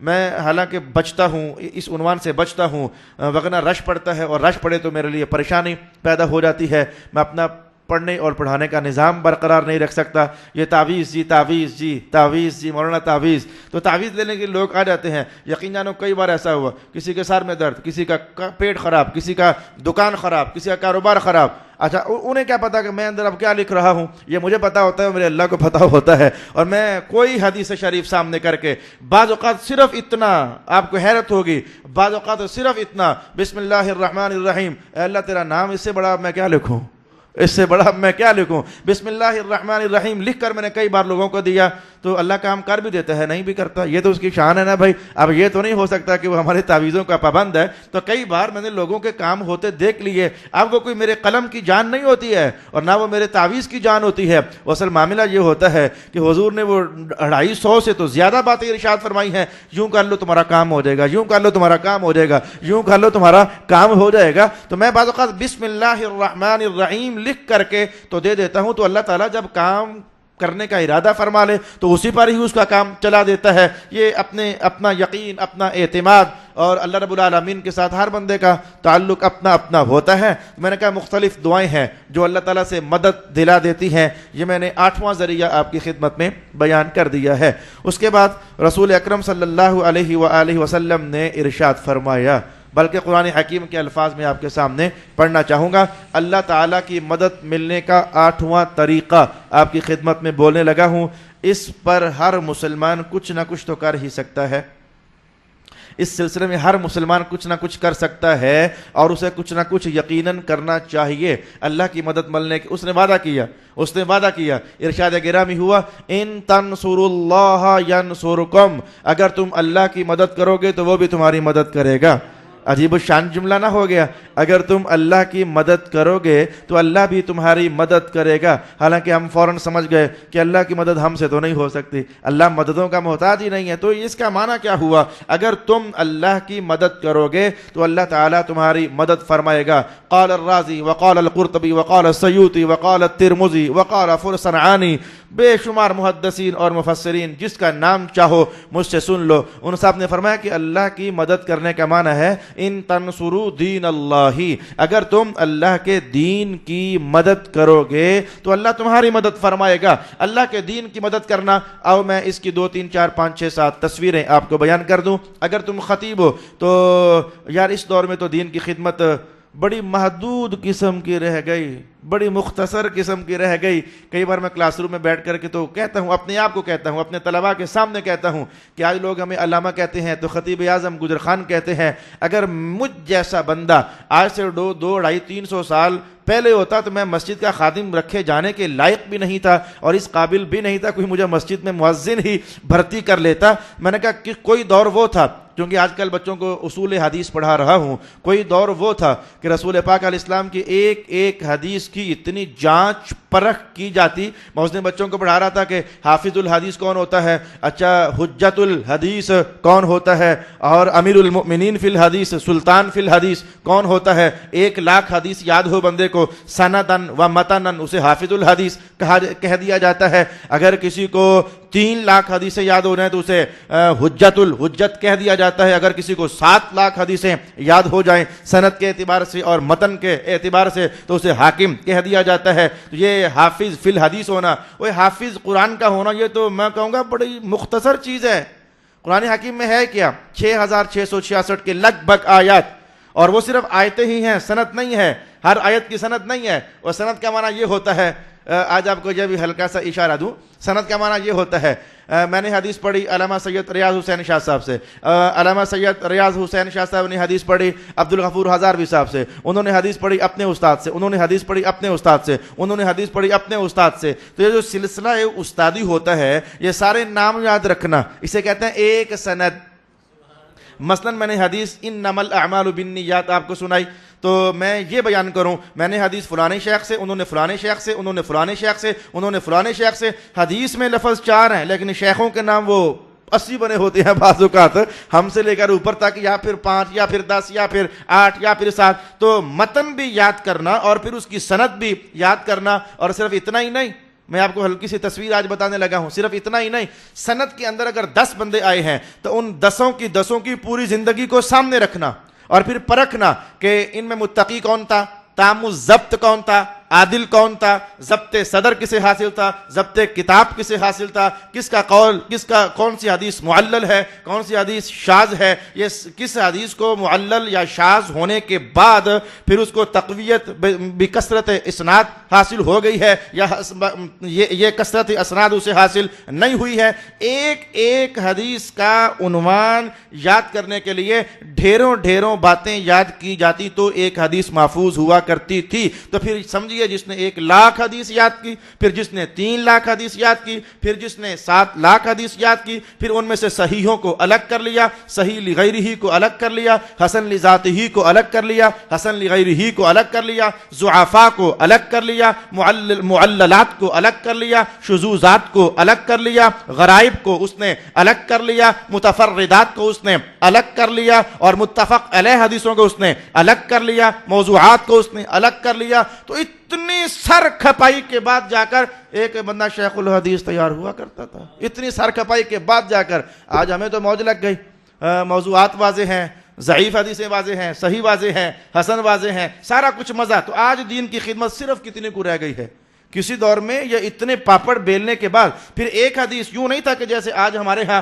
میں حالانکہ بچتا ہوں اس عنوان سے بچتا ہوں، وغیرہ رش پڑتا ہے اور رش پڑے تو میرے لیے پریشانی پیدا ہو جاتی ہے. میں اپنا پڑھنے اور پڑھانے کا نظام برقرار نہیں رکھ سکتا. یہ تعویذ جی تعویذ جی تعویذ جی مولانا تعویذ، تو تعویذ لینے کے لوگ آ جاتے ہیں. یقین جانو کئی بار ایسا ہوا، کسی کے سر میں درد، کسی کا پیٹ خراب، کسی کا دکان خراب، کسی کا کاروبار خراب. اچھا انہیں کیا پتا کہ میں اندر اب کیا لکھ رہا ہوں؟ یہ مجھے پتا ہوتا ہے، میرے اللہ کو پتا ہوتا ہے. اور میں کوئی حدیث شریف سامنے کر کے بعض اوقات صرف اتنا، آپ کو حیرت ہوگی، بعض اوقات صرف اتنا بسم اللہ الرحمن الرحیم، اے اللہ تیرا نام، اس سے بڑا میں کیا لکھوں، اس سے بڑا میں کیا لکھوں. بسم اللہ الرحمن الرحیم لکھ کر میں نے کئی بار لوگوں کو دیا تو اللہ کام کر بھی دیتا ہے، نہیں بھی کرتا. یہ تو اس کی شان ہے نا بھائی. اب یہ تو نہیں ہو سکتا کہ وہ ہمارے تعویذوں کا پابند ہے. تو کئی بار میں نے لوگوں کے کام ہوتے دیکھ لیے. اب وہ کوئی میرے قلم کی جان نہیں ہوتی ہے اور نہ وہ میرے تعویذ کی جان ہوتی ہے. اصل معاملہ یہ ہوتا ہے کہ حضور نے وہ 250 سے تو زیادہ باتیں ارشاد فرمائی ہیں. یوں کر لو تمہارا کام ہو جائے گا، یوں کر لو تمہارا کام ہو جائے گا، یوں کر لو تمہارا کام ہو جائے گا. تو میں بعض اوقات بسم اللہ الرحمن الرحیم لکھ کر کے تو دے دیتا ہوں. تو اللہ تعالیٰ جب کام کرنے کا ارادہ فرما لے تو اسی پر ہی اس کا کام چلا دیتا ہے. یہ اپنا یقین، اپنا اعتماد اور اللہ رب العالمین کے ساتھ ہر بندے کا تعلق اپنا اپنا ہوتا ہے. میں نے کہا مختلف دعائیں ہیں جو اللہ تعالیٰ سے مدد دلا دیتی ہیں. یہ میں نے 8واں ذریعہ آپ کی خدمت میں بیان کر دیا ہے. اس کے بعد رسول اکرم صلی اللہ علیہ وآلہ وسلم نے ارشاد فرمایا، بلکہ قرآن حکیم کے الفاظ میں آپ کے سامنے پڑھنا چاہوں گا. اللہ تعالیٰ کی مدد ملنے کا 8واں طریقہ آپ کی خدمت میں بولنے لگا ہوں. اس پر ہر مسلمان کچھ نہ کچھ تو کر ہی سکتا ہے. اس سلسلے میں ہر مسلمان کچھ نہ کچھ کر سکتا ہے اور اسے کچھ نہ کچھ یقیناً کرنا چاہیے. اللہ کی مدد ملنے کی اس نے وعدہ کیا. ارشاد گرامی ہوا ان تنصروا اللہ ینصرکم، اگر تم اللہ کی مدد کرو گے تو وہ بھی تمہاری مدد کرے گا. عجیب الشان جملہ نہ ہو گیا؟ اگر تم اللہ کی مدد کرو گے تو اللہ بھی تمہاری مدد کرے گا. حالانکہ ہم فوراً سمجھ گئے کہ اللہ کی مدد ہم سے تو نہیں ہو سکتی، اللہ مددوں کا محتاج ہی نہیں ہے. تو اس کا معنی کیا ہوا؟ اگر تم اللہ کی مدد کرو گے تو اللہ تعالیٰ تمہاری مدد فرمائے گا. قال الرازی وقال القرطبی وقال السیوطی وقال الترمذی وقال فرسنعانی، بے شمار محدثین اور مفسرین، جس کا نام چاہو مجھ سے سن لو. ان صاحب نے فرمایا کہ اللہ کی مدد کرنے کا معنی ہے ان تنصروا دین اللہ، اگر تم اللہ کے دین کی مدد کرو گے تو اللہ تمہاری مدد فرمائے گا. اللہ کے دین کی مدد کرنا، او میں اس کی 2 3 4 5 6 7 تصویریں آپ کو بیان کر دوں. اگر تم خطیب ہو تو یار اس دور میں تو دین کی خدمت بڑی محدود قسم کی رہ گئی، بڑی مختصر قسم کی رہ گئی. کئی بار میں کلاس روم میں بیٹھ کر کے تو کہتا ہوں، اپنے آپ کو کہتا ہوں، اپنے طلباء کے سامنے کہتا ہوں کہ آج لوگ ہمیں علامہ کہتے ہیں تو خطیب اعظم گجر خان کہتے ہیں. اگر مجھ جیسا بندہ آج سے 2 250 300 سال پہلے ہوتا تو میں مسجد کا خادم رکھے جانے کے لائق بھی نہیں تھا اور اس قابل بھی نہیں تھا کوئی مجھے مسجد میں مؤذن ہی بھرتی کر لیتا. میں نے کہا کہ کوئی دور وہ تھا، کیونکہ آج کل بچوں کو اصول حدیث پڑھا رہا ہوں، کوئی دور وہ تھا کہ رسول پاک علیہ السلام کی ایک حدیث کی اتنی جانچ پرکھ کی جاتی. میں اس نے بچوں کو پڑھا رہا تھا کہ حافظ الحدیث کون ہوتا ہے، اچھا حجت الحدیث کون ہوتا ہے، اور امیر المؤمنین فی الحدیث، سلطان فی الحدیث کون ہوتا ہے. 1,00,000 حدیث یاد ہو بندے کو سندن و متنن، اسے حافظ الحدیث کہہ دیا جاتا ہے. اگر کسی کو 3,00,000 حدیثیں یاد ہو رہے ہیں تو اسے حجت کہہ دیا جاتا ہے. اگر کسی کو 7,00,000 حدیثیں یاد ہو جائیں سند کے اعتبار سے اور متن کے اعتبار سے تو اسے حاکم کہہ دیا جاتا ہے. تو یہ حافظ فی الحدیث ہونا، وہ حافظ قرآن کا ہونا، یہ تو میں کہوں گا بڑی مختصر چیز ہے. قرآن حکیم میں ہے کیا؟ 6,666 کے لگ بھگ آیات، اور وہ صرف آیتیں ہی ہیں، سند نہیں ہے، ہر آیت کی سند نہیں ہے. اور سند کا معنی یہ ہوتا ہے، آج آپ کو جب ہلکا سا اشارہ دوں، سند کا معنی یہ ہوتا ہے، میں نے حدیث پڑھی علامہ سید ریاض حسین شاہ صاحب سے، علامہ سید ریاض حسین شاہ صاحب نے حدیث پڑھی عبدالغفور ہزاروی صاحب سے، انہوں نے حدیث پڑھی اپنے استاد سے، انہوں نے حدیث پڑھی اپنے استاد سے، انہوں نے حدیث پڑھی اپنے استاد سے. تو یہ جو سلسلہ استادی ہوتا ہے، یہ سارے نام یاد رکھنا، اسے کہتے ہیں ایک سند. مثلا میں نے حدیث انما الاعمال بالنیات آپ کو سنائی، تو میں یہ بیان کروں میں نے حدیث فلانے شیخ سے، انہوں نے فلانے شیخ سے، انہوں نے فلانے شیخ سے، انہوں نے فلانے شیخ سے. حدیث میں لفظ 4 ہیں لیکن شیخوں کے نام وہ 80 بنے ہوتے ہیں بعض اوقات، ہم سے لے کر اوپر تک، یا پھر 5 یا پھر 10 یا پھر 8 یا پھر 7. تو متن بھی یاد کرنا اور پھر اس کی سند بھی یاد کرنا. اور صرف اتنا ہی نہیں، میں آپ کو ہلکی سی تصویر آج بتانے لگا ہوں، صرف اتنا ہی نہیں، سند کے اندر اگر 10 بندے آئے ہیں تو ان 10 کی پوری زندگی کو سامنے رکھنا اور پھر پرکھنا کہ ان میں متقی کون تھا، تام الضبط کون تھا، عادل کون تھا، ضبط صدر کسے حاصل تھا، ضبط کتاب کسے حاصل تھا، کس کا قول، کون سی حدیث معلل ہے، کون سی حدیث شاذ ہے، یہ کس حدیث کو معلل یا شاذ ہونے کے بعد پھر اس کو تقویت بکثرت اسناد حاصل ہو گئی ہے یا یہ کثرت اسناد اسے حاصل نہیں ہوئی ہے. ایک حدیث کا عنوان یاد کرنے کے لیے ڈھیروں باتیں یاد کی جاتی تو ایک حدیث محفوظ ہوا کرتی تھی. تو پھر سمجھیے جس نے 1,00,000 حدیث یاد کی، پھر جس نے 3,00,000 حدیث یاد کی، پھر جس نے 7,00,000 حدیث یاد کی، پھر ان میں سے صحیحوں کو الگ کر لیا، صحیح لغیرہ کو الگ کر لیا، حسن لذاتہ کو الگ کر لیا، حسن لغیرہ کو الگ کر لیا، ضعفاء کو الگ کر لیا، معللات کو الگ کر لیا، شذوذات کو الگ کر لیا، غرائب کو اس نے الگ کر لیا، متفردات کو اس نے الگ کر لیا، اور متفق علیہ حدیثوں کو اس نے الگ کر لیا، موضوعات کو اس نے الگ کر لیا. تو اتنی سر کھپائی کے بعد جا کر ایک بندہ شیخ الحدیث تیار ہوا کرتا تھا. اتنی سر کھپائی کے بعد جا کر آج ہمیں تو موج لگ گئی، موضوعات واضح ہیں، ضعیف حدیثیں واضح ہیں، صحیح واضح ہیں، حسن واضح ہیں، سارا کچھ مزہ. تو آج دین کی خدمت صرف کتنے کو رہ گئی ہے؟ کسی دور میں یہ اتنے پاپڑ بیلنے کے بعد پھر ایک حدیث یوں نہیں تھا کہ جیسے آج ہمارے ہاں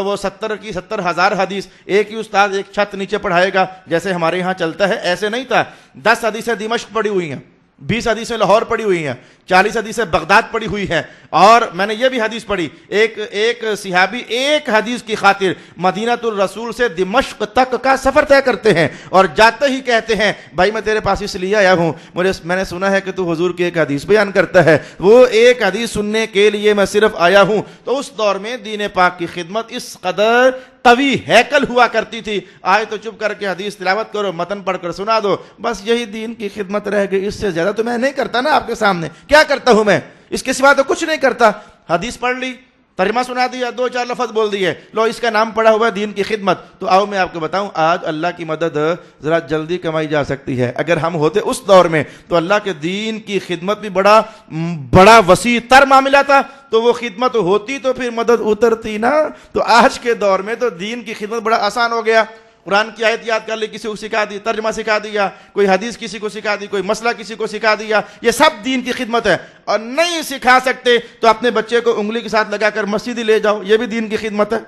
وہ 70,000 حدیث ایک ہی استاد ایک چھت نیچے پڑھائے گا جیسے ہمارے ہاں چلتا ہے، ایسے نہیں تھا. 10 حدیثیں دمشق پڑھی ہوئی ہیں، 20 حدیثیں لاہور پڑھی ہوئی ہیں، 40 حدیثیں بغداد پڑھی ہوئی ہیں، اور میں نے یہ بھی حدیث پڑھی، ایک صحابی ایک حدیث کی خاطر مدینہ الرسول سے دمشق تک کا سفر طے کرتے ہیں، اور جاتے ہی کہتے ہیں بھائی میں تیرے پاس اس لیے آیا ہوں، میں نے سنا ہے کہ تو حضور کی ایک حدیث بیان کرتا ہے، وہ ایک حدیث سننے کے لیے میں صرف آیا ہوں۔ تو اس دور میں دین پاک کی خدمت اس قدر قوی ہیکل ہوا کرتی تھی، آئے تو چپ کر کے حدیث تلاوت کرو، متن پڑھ کر سنا دو، بس یہی دین کی خدمت رہ گئی، اس سے زیادہ تو میں نہیں کرتا نا آپ کے سامنے، کیا کرتا ہوں میں، اس کے سوا تو کچھ نہیں کرتا۔ حدیث پڑھ لی، ترجمہ سنا دیا، 2-4 لفظ بول دیے، لو اس کا نام پڑا ہوا ہے دین کی خدمت۔ تو آؤ میں آپ کو بتاؤں، آج اللہ کی مدد ذرا جلدی کمائی جا سکتی ہے۔ اگر ہم ہوتے اس دور میں تو اللہ کے دین کی خدمت بھی بڑا وسیع تر معاملہ تھا، تو وہ خدمت ہوتی تو پھر مدد اترتی نا۔ تو آج کے دور میں تو دین کی خدمت بڑا آسان ہو گیا، قرآن کی آیت یاد کر لی، کسی کو سکھا دی، ترجمہ سکھا دیا، کوئی حدیث کسی کو سکھا دی، کوئی مسئلہ کسی کو سکھا دیا، یہ سب دین کی خدمت ہے۔ اور نہیں سکھا سکتے تو اپنے بچے کو انگلی کے ساتھ لگا کر مسجد ہی لے جاؤ، یہ بھی دین کی خدمت ہے۔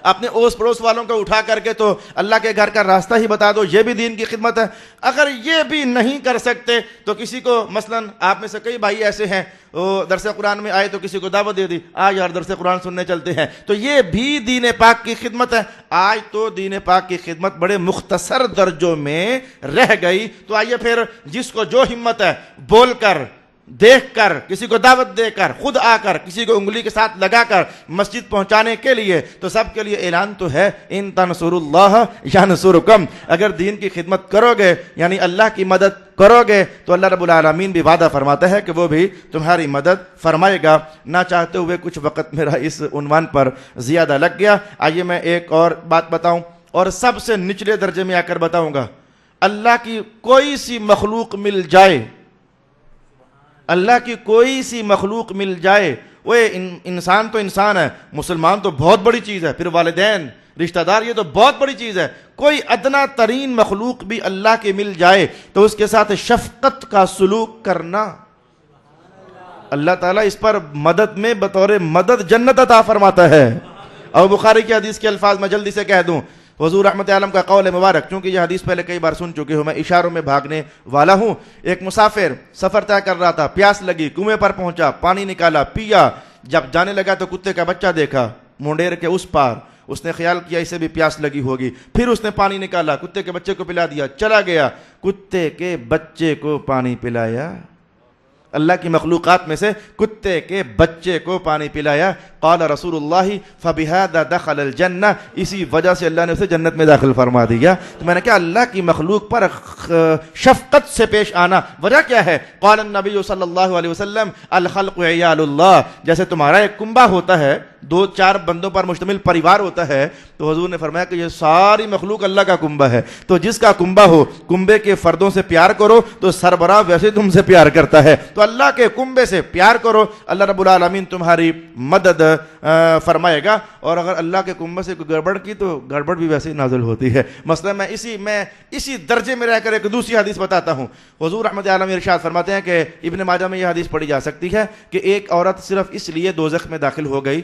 اپنے اوس پڑوس والوں کو اٹھا کر کے تو اللہ کے گھر کا راستہ ہی بتا دو، یہ بھی دین کی خدمت ہے۔ اگر یہ بھی نہیں کر سکتے تو کسی کو، مثلا آپ میں سے کئی بھائی ایسے ہیں وہ درس قرآن میں آئے تو کسی کو دعوت دے دی، آج یار درس قرآن سننے چلتے ہیں، تو یہ بھی دین پاک کی خدمت ہے۔ آج تو دین پاک کی خدمت بڑے مختصر درجوں میں رہ گئی۔ تو آئیے پھر جس کو جو ہمت ہے، بول کر، دیکھ کر، کسی کو دعوت دے کر، خود آ کر، کسی کو انگلی کے ساتھ لگا کر مسجد پہنچانے کے لیے، تو سب کے لیے اعلان تو ہے، ان تنصروا اللہ ینصرکم، اگر دین کی خدمت کرو گے یعنی اللہ کی مدد کرو گے تو اللہ رب العالمین بھی وعدہ فرماتا ہے کہ وہ بھی تمہاری مدد فرمائے گا۔ نہ چاہتے ہوئے کچھ وقت میرا اس عنوان پر زیادہ لگ گیا، آئیے میں ایک اور بات بتاؤں، اور سب سے نچلے درجے میں آ کر بتاؤں گا۔ اللہ کی کوئی سی مخلوق مل جائے، اللہ کی کوئی سی مخلوق مل جائے، وہ انسان تو انسان ہے، مسلمان تو بہت بڑی چیز ہے، پھر والدین، رشتہ دار، یہ تو بہت بڑی چیز ہے، کوئی ادنا ترین مخلوق بھی اللہ کے مل جائے تو اس کے ساتھ شفقت کا سلوک کرنا، اللہ تعالیٰ اس پر مدد میں بطور مدد جنت عطا فرماتا ہے۔ اور بخاری کی حدیث کے الفاظ میں جلدی سے کہہ دوں، حضور رحمت عالم کا قول مبارک، چونکہ یہ حدیث پہلے کئی بار سن چکے ہوں، میں اشاروں میں بھاگنے والا ہوں۔ ایک مسافر سفر طے کر رہا تھا، پیاس لگی، کنویں پر پہنچا، پانی نکالا، پیا، جب جانے لگا تو کتے کا بچہ دیکھا مونڈیر کے اس پار، اس نے خیال کیا اسے بھی پیاس لگی ہوگی، پھر اس نے پانی نکالا، کتے کے بچے کو پلا دیا، چلا گیا، کتے کے بچے کو پانی پلایا، اللہ کی مخلوقات میں سے کتے کے بچے کو پانی پلایا۔ قال رسول اللہ فبہذا دخل الجنہ، اسی وجہ سے اللہ نے اسے جنت میں داخل فرما دیا۔ تو میں نے کہا اللہ کی مخلوق پر شفقت سے پیش آنا، وجہ کیا ہے؟ قال النبی صلی اللہ علیہ وسلم الخلق عیال اللہ، جیسے تمہارا ایک کنبہ ہوتا ہے، 2-4 بندوں پر مشتمل پریوار ہوتا ہے، تو حضور نے فرمایا کہ یہ ساری مخلوق اللہ کا کنبہ ہے، تو جس کا کنبہ ہو، کنبے کے فردوں سے پیار کرو تو سربراہ ویسے تم سے پیار کرتا ہے، تو اللہ کے کنبے سے پیار کرو، اللہ رب العالمین تمہاری مدد فرمائے گا۔ اور اگر اللہ کے کنبے سے کوئی گڑبڑ کی تو گڑبڑ بھی ویسے ہی نازل ہوتی ہے۔ مثلا میں اسی درجے میں رہ کر ایک دوسری حدیث بتاتا ہوں۔ حضور رحمت عالم ارشاد فرماتے ہیں کہ ابن ماجہ میں یہ حدیث پڑھی جا سکتی ہے کہ ایک عورت صرف اس لیے دوزخ میں داخل ہو گئی،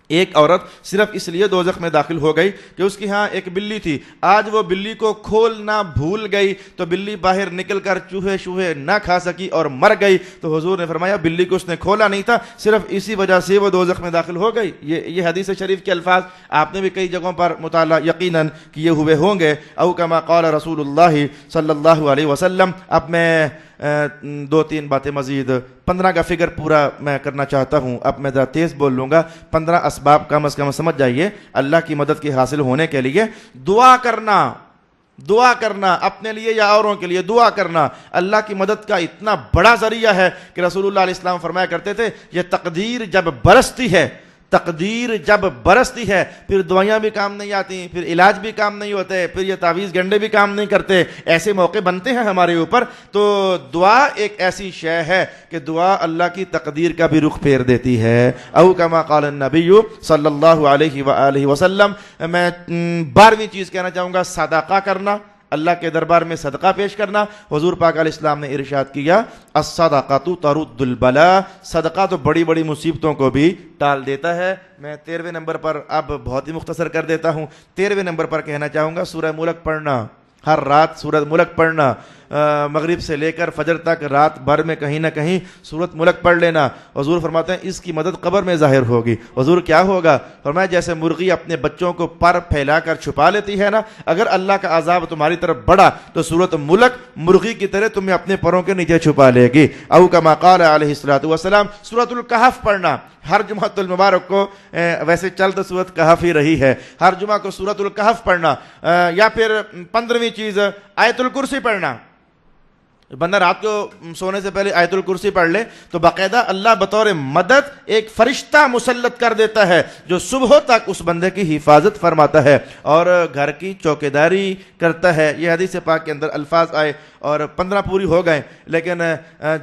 ایک عورت صرف اس لیے دوزخ میں داخل ہو گئی کہ اس کی ہاں ایک بلی تھی، آج وہ بلی کو کھولنا بھول گئی تو بلی باہر نکل کر چوہے نہ کھا سکی اور مر گئی، تو حضور نے فرمایا بلی کو اس نے کھولا نہیں تھا، صرف اسی وجہ سے وہ دوزخ میں داخل ہو گئی۔ یہ حدیث شریف کے الفاظ آپ نے بھی کئی جگہوں پر مطالعہ یقیناً کیے ہوئے ہوں گے۔ او کما قال رسول اللہ صلی اللہ علیہ وسلم۔ اب میں 2-3 باتیں مزید، 15 کا فگر پورا میں کرنا چاہتا ہوں، اب میں ذرا تیز بول لوں گا۔ 15 اسباب کم از کم سمجھ جائیے اللہ کی مدد کے حاصل ہونے کے لیے۔ دعا کرنا اپنے لیے یا اوروں کے لیے، دعا کرنا اللہ کی مدد کا اتنا بڑا ذریعہ ہے کہ رسول اللہ علیہ السلام فرمایا کرتے تھے، یہ تقدیر جب برستی ہے پھر دوائیاں بھی کام نہیں آتی، پھر علاج بھی کام نہیں ہوتے، پھر یہ تعویذ گنڈے بھی کام نہیں کرتے، ایسے موقع بنتے ہیں ہمارے اوپر۔ تو دعا ایک ایسی شے ہے کہ دعا اللہ کی تقدیر کا بھی رخ پھیر دیتی ہے۔ او کما قال النبی صلی اللہ علیہ وآلہ وسلم۔ میں 12ویں چیز کہنا چاہوں گا، صدقہ کرنا، اللہ کے دربار میں صدقہ پیش کرنا۔ حضور پاک علیہ السلام نے ارشاد کیا، الصدقۃ ترد البلاء، صدقہ تو بڑی بڑی مصیبتوں کو بھی ٹال دیتا ہے۔ میں 13ویں نمبر پر اب بہت ہی مختصر کر دیتا ہوں، 13ویں نمبر پر کہنا چاہوں گا سورہ ملک پڑھنا، ہر رات سورہ ملک پڑھنا۔ مغرب سے لے کر فجر تک رات بھر میں کہیں نہ کہیں سورۃ ملک پڑھ لینا. حضور فرماتے ہیں اس کی مدد قبر میں ظاہر ہوگی. حضور کیا ہوگا؟ فرمایا جیسے مرغی اپنے بچوں کو پر پھیلا کر چھپا لیتی ہے نا, اگر اللہ کا عذاب تمہاری طرف بڑھا تو سورۃ ملک مرغی کی طرح تمہیں اپنے پروں کے نیچے چھپا لے گی. او کما قال علیہ الصلوۃ والسلام, سورۃ الکہف پڑھنا ہر جمعۃ المبارک کو, ویسے چل تو سورۃ کہف ہی رہی ہے, ہر جمعہ کو سورۃ الکہف پڑھنا, یا پھر 15ویں چیز آیت الکرسی پڑھنا. بندہ رات کو سونے سے پہلے آیت الکرسی پڑھ لے تو باقاعدہ اللہ بطور مدد ایک فرشتہ مسلط کر دیتا ہے جو صبح تک اس بندے کی حفاظت فرماتا ہے اور گھر کی چوکیداری کرتا ہے. یہ حدیث پاک کے اندر الفاظ آئے اور 15 پوری ہو گئے, لیکن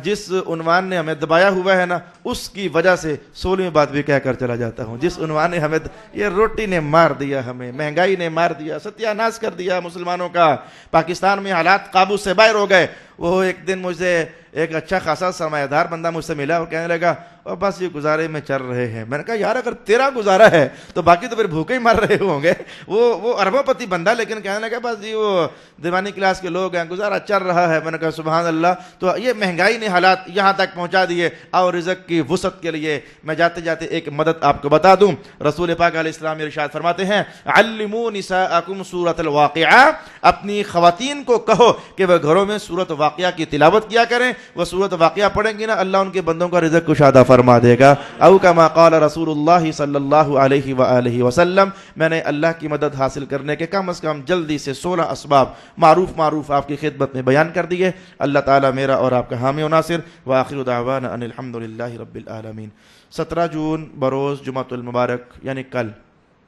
جس عنوان نے ہمیں دبایا ہوا ہے نا, اس کی وجہ سے 16ویں بات بھی کہہ کر چلا جاتا ہوں. جس عنوان نے ہمیں, یہ روٹی نے مار دیا, ہمیں مہنگائی نے مار دیا, ستیہ ناش کر دیا مسلمانوں کا. پاکستان میں حالات قابو سے باہر ہو گئے. وہ ایک دن مجھے ایک اچھا خاصا سرمایہ دار بندہ مجھ سے ملا اور کہنے لگا اور بس یہ گزارے میں چل رہے ہیں. میں نے کہا یار اگر تیرا گزارا ہے تو باقی تو پھر بھوکے ہی مر رہے ہوں گے. وہ اربوں پتی بندہ, لیکن کہنے لگا بس جی وہ دیوانی کلاس کے لوگ ہیں, گزارا چل رہا ہے. میں نے کہا سبحان اللہ. تو یہ مہنگائی نے حالات یہاں تک پہنچا دیے. اور رزق کی وسعت کے لیے میں جاتے جاتے ایک مدد آپ کو بتا دوں. رسول پاک علیہ السلام ارشاد فرماتے ہیں علموا نساءکم سورۃ الواقعہ, اپنی خواتین کو کہو کہ وہ گھروں میں سورۃ واقعہ کی تلاوت کیا کریں. وہ سورۃ واقعہ پڑھیں گی نا, اللہ ان کے بندوں کا رزق کشادہ فرما دے گا. او کما قال رسول اللہ صلی اللہ علیہ وآلہ وسلم, میں نے اللہ کی مدد حاصل کرنے کے کم از کم جلدی سے 16 اسباب معروف آپ کی خدمت میں بیان کر دیے. اللہ تعالیٰ میرا اور آپ کا حامی و ناصر. وآخر دعوانا ان الحمدللہ رب العالمین. 17 جون بروز جمعۃ المبارک یعنی کل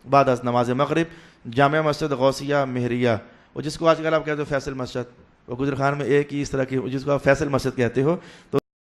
بعد از نماز مغرب جامع مسجد غوثیہ مہریہ, وہ جس کو آج کل آپ کہتے ہو فیصل مسجد, وہ گجر خان میں ایک ہی اس طرح کی, جس کو آپ فیصل مسجد کہتے ہو, تو